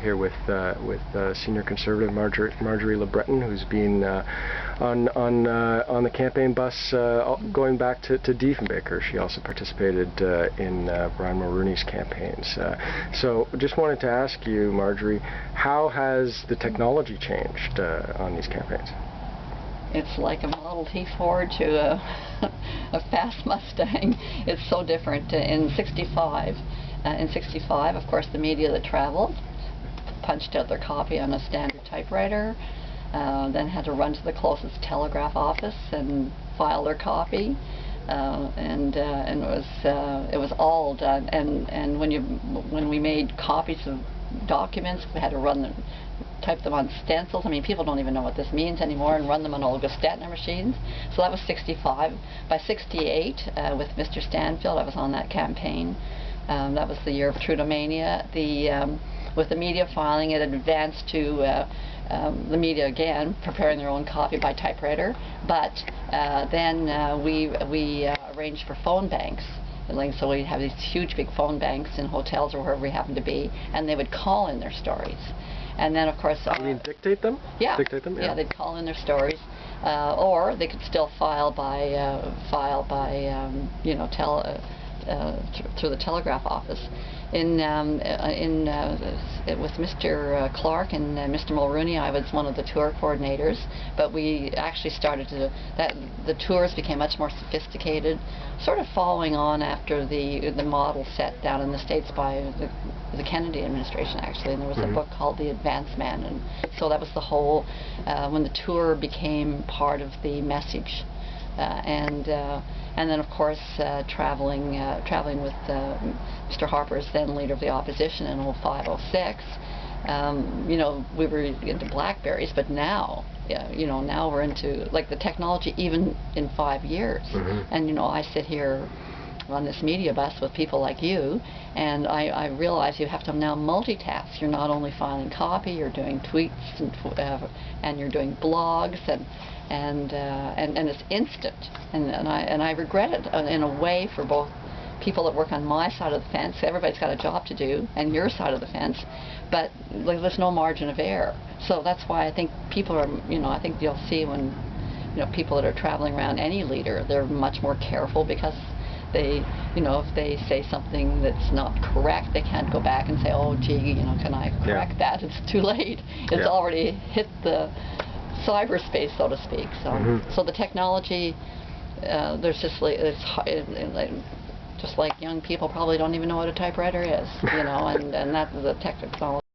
here with senior conservative Marjory Lebreton, who's been on the campaign bus going back to Diefenbaker. She also participated in Brian Mulroney's campaigns. So just wanted to ask you, Marjory, how has the technology changed on these campaigns? It's like a Model T Ford to a fast Mustang. It's so different. In '65, of course, the media that traveled punched out their copy on a standard typewriter, then had to run to the closest telegraph office and file their copy, and it was all done. And when we made copies of documents, we had to type them on stencils. I mean, people don't even know what this means anymore, and run them on old Gestetner machines. So that was '65. By '68, with Mr. Stanfield, I was on that campaign. That was the year of Trudeau-mania. With the media filing, it advanced to the media again preparing their own copy by typewriter. But then we arranged for phone banks. So we'd have these huge big phone banks in hotels or wherever we happened to be, and they would call in their stories. And then, of course... You mean dictate them? Yeah. Dictate them? Yeah, they'd call in their stories. Or they could still file by through the telegraph office. With Mr. Clark and Mr. Mulroney, I was one of the tour coordinators, but we actually started the tours became much more sophisticated, sort of following on after the model set down in the States by the Kennedy administration, actually, and there was a book called The Advance Man, and so that was the whole, when the tour became part of the message. And then, of course, traveling with Mr. Harper, as then leader of the opposition in '05, '06. We were into BlackBerries, but now, now we're into like the technology even in 5 years. And I sit here on this media bus with people like you, and I realize you have to now multitask. You're not only filing copy, you're doing tweets and you're doing blogs, and it's instant. And I regret it in a way for both people that work on my side of the fence. Everybody's got a job to do, and your side of the fence, but there's no margin of error. So that's why I think people are, I think you'll see when, people that are traveling around, any leader, they're much more careful, because they, if they say something that's not correct, they can't go back and say, oh gee, can I correct that? It's too late. It's already hit the cyberspace, so to speak. So, so the technology, there's just just like young people probably don't even know what a typewriter is, and that's the technology.